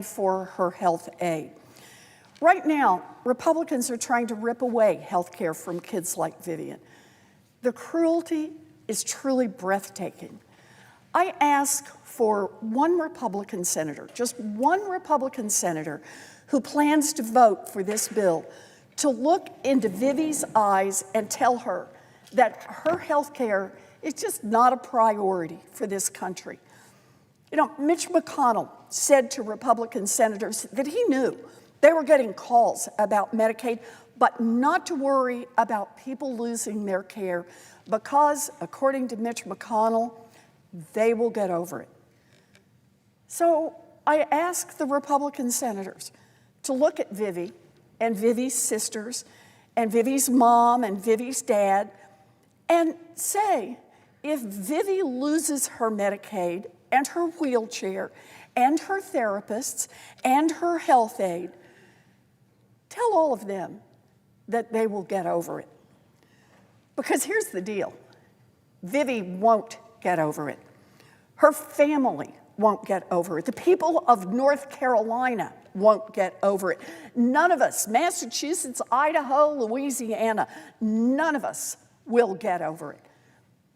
for her health aid. Right now, Republicans are trying to rip away health care from kids like Vivian. The cruelty is truly breathtaking. I ask for one Republican senator, just one Republican senator who plans to vote for this bill, to look into Vivi's eyes and tell her that her health care is just not a priority for this country. You know, Mitch McConnell said to Republican senators that he knew they were getting calls about Medicaid, but not to worry about people losing their care because, according to Mitch McConnell, they will get over it. So I ask the Republican senators to look at Vivi and Vivi's sisters and Vivi's mom and Vivi's dad and say, if Vivi loses her Medicaid and her wheelchair and her therapists and her health aid, tell all of them that they will get over it. Because here's the deal. Vivi won't get over it. Her family won't get over it. The people of North Carolina won't get over it. None of us, Massachusetts, Idaho, Louisiana, none of us will get over it.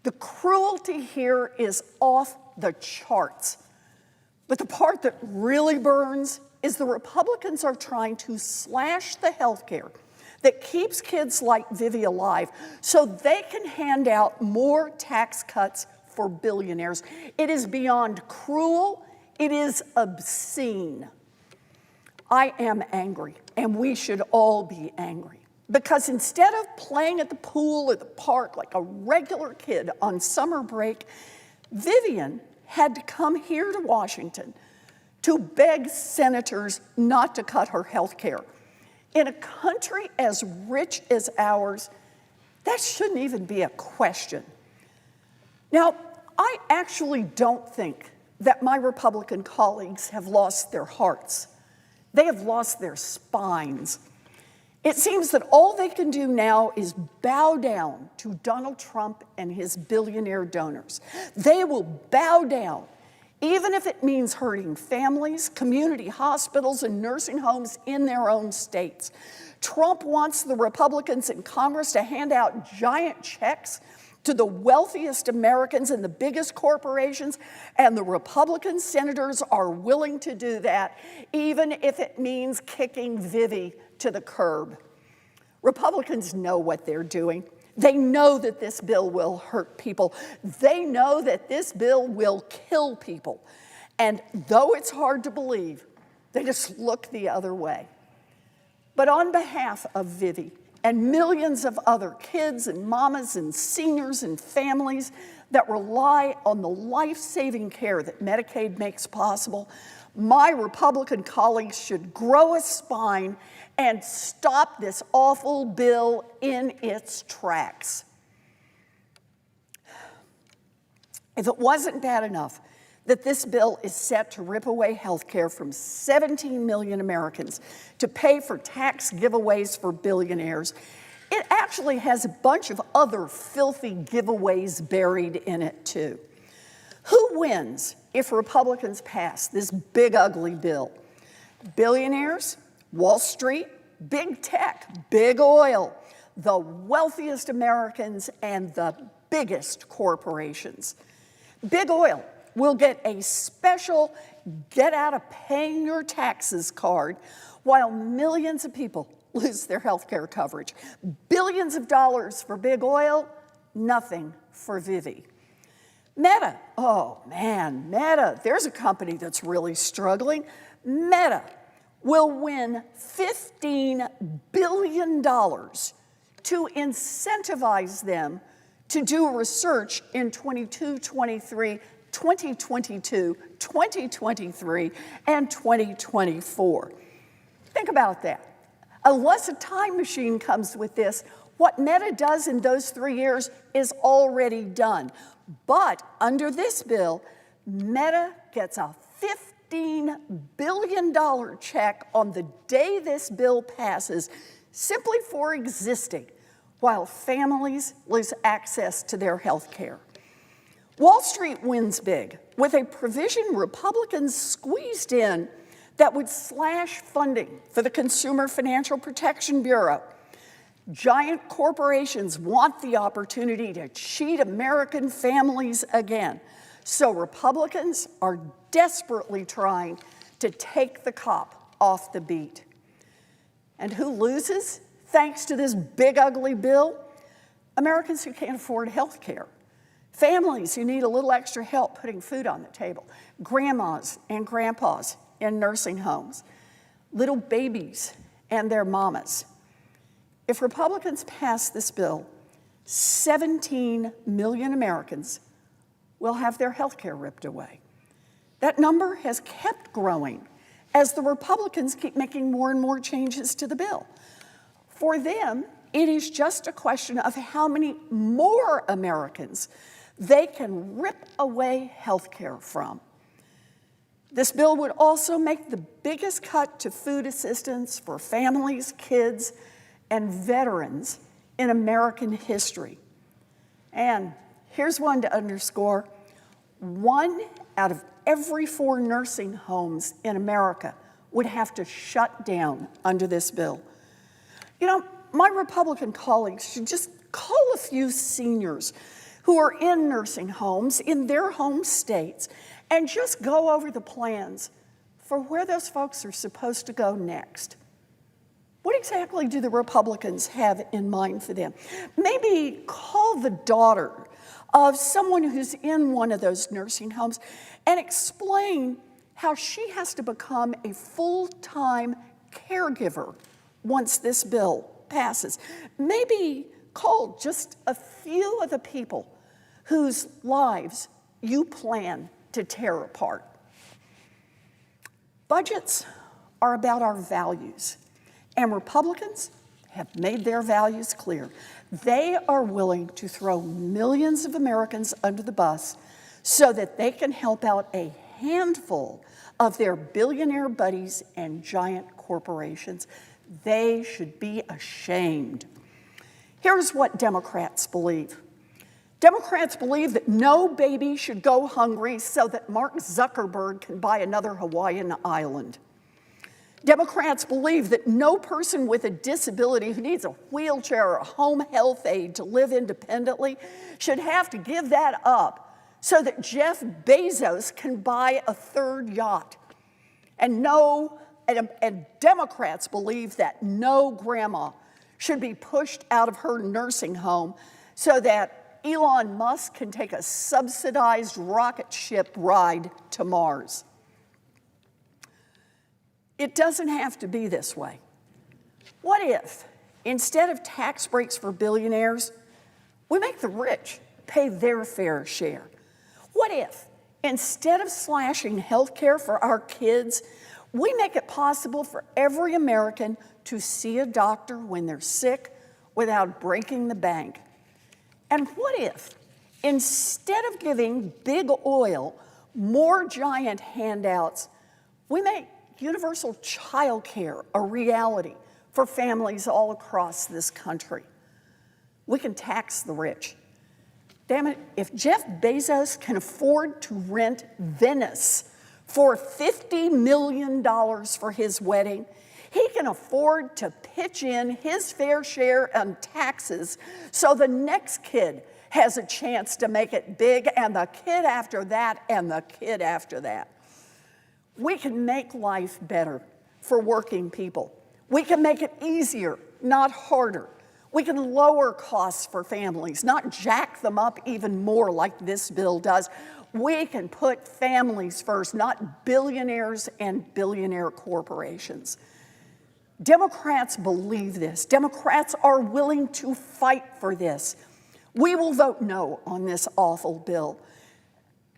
The cruelty here is off the charts. But the part that really burns is the Republicans are trying to slash the health care that keeps kids like Vivi alive so they can hand out more tax cuts for billionaires. It is beyond cruel. It is obscene. I am angry, and we should all be angry. Because instead of playing at the pool or the park like a regular kid on summer break, Vivian had to come here to Washington to beg senators not to cut her health care. In a country as rich as ours, that shouldn't even be a question. Now, I actually don't think that my Republican colleagues have lost their hearts. They have lost their spines. It seems that all they can do now is bow down to Donald Trump and his billionaire donors. They will bow down, even if it means hurting families, community hospitals, and nursing homes in their own states. Trump wants the Republicans in Congress to hand out giant checks to the wealthiest Americans and the biggest corporations, and the Republican senators are willing to do that, even if it means kicking Vivi to the curb. Republicans know what they're doing. They know that this bill will hurt people. They know that this bill will kill people. And though it's hard to believe, they just look the other way. But on behalf of Vivi and millions of other kids and mamas and seniors and families that rely on the life-saving care that Medicaid makes possible, my Republican colleagues should grow a spine and stop this awful bill in its tracks. If it wasn't bad enough that this bill is set to rip away health care from 17 million Americans to pay for tax giveaways for billionaires, it actually has a bunch of other filthy giveaways buried in it too. Who wins if Republicans pass this big, ugly bill? Billionaires, Wall Street, big tech, big oil, the wealthiest Americans, and the biggest corporations. Big oil will get a special get out of paying your taxes card, while millions of people lose their health care coverage. Billions of dollars for big oil, nothing for Vivi. Meta, oh man, Meta, there's a company that's really struggling. Meta will win $15 billion to incentivize them to do research in 2022, 2023, and 2024. Think about that. Unless a time machine comes with this, what Meta does in those 3 years is already done. But under this bill, Meta gets a $15 billion check on the day this bill passes, simply for existing, while families lose access to their health care. Wall Street wins big with a provision Republicans squeezed in that would slash funding for the Consumer Financial Protection Bureau. Giant corporations want the opportunity to cheat American families again. So Republicans are desperately trying to take the cop off the beat. And who loses thanks to this big, ugly bill? Americans who can't afford health care. Families who need a little extra help putting food on the table. Grandmas and grandpas in nursing homes. Little babies and their mamas. If Republicans pass this bill, 17 million Americans will have their health care ripped away. That number has kept growing as the Republicans keep making more and more changes to the bill. For them, it is just a question of how many more Americans they can rip away health care from. This bill would also make the biggest cut to food assistance for families, kids, and veterans in American history. And here's one to underscore. 1 out of every 4 nursing homes in America would have to shut down under this bill. You know, my Republican colleagues should just call a few seniors who are in nursing homes in their home states and just go over the plans for where those folks are supposed to go next. What exactly do the Republicans have in mind for them? Maybe call the daughter of someone who's in one of those nursing homes and explain how she has to become a full-time caregiver once this bill passes. Maybe call just a few of the people whose lives you plan to tear apart. Budgets are about our values, and Republicans have made their values clear. They are willing to throw millions of Americans under the bus so that they can help out a handful of their billionaire buddies and giant corporations. They should be ashamed. Here's what Democrats believe. Democrats believe that no baby should go hungry so that Mark Zuckerberg can buy another Hawaiian island. Democrats believe that no person with a disability who needs a wheelchair or a home health aide to live independently should have to give that up so that Jeff Bezos can buy a 3rd yacht. And Democrats believe that no grandma should be pushed out of her nursing home so that Elon Musk can take a subsidized rocket ship ride to Mars. It doesn't have to be this way. What if, instead of tax breaks for billionaires, we make the rich pay their fair share? What if, instead of slashing health care for our kids, we make it possible for every American to see a doctor when they're sick without breaking the bank? And what if, instead of giving big oil more giant handouts, we make universal child care a reality for families all across this country? We can tax the rich. Damn it, if Jeff Bezos can afford to rent Venice for $50 million for his wedding, he can afford to pitch in his fair share on taxes so the next kid has a chance to make it big, and the kid after that, and the kid after that. We can make life better for working people. We can make it easier, not harder. We can lower costs for families, not jack them up even more like this bill does. We can put families first, not billionaires and billionaire corporations. Democrats believe this. Democrats are willing to fight for this. We will vote no on this awful bill.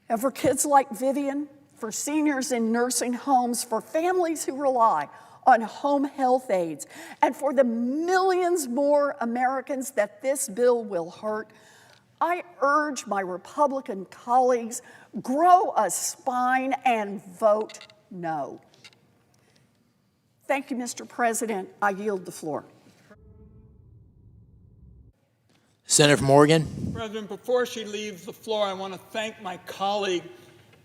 And for kids like Vivian, for seniors in nursing homes, for families who rely on home health aides, and for the millions more Americans that this bill will hurt, I urge my Republican colleagues, grow a spine and vote no. Thank you, Mr. President. I yield the floor. Senator Morgan. President, before she leaves the floor, I want to thank my colleague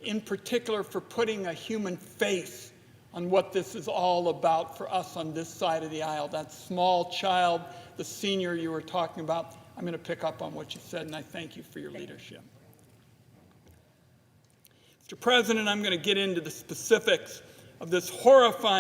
in particular for putting a human face on what this is all about for us on this side of the aisle. That small child, the senior you were talking about, I'm going to pick up on what you said, and I thank you for your leadership. Mr. President, I'm going to get into the specifics of this horrifying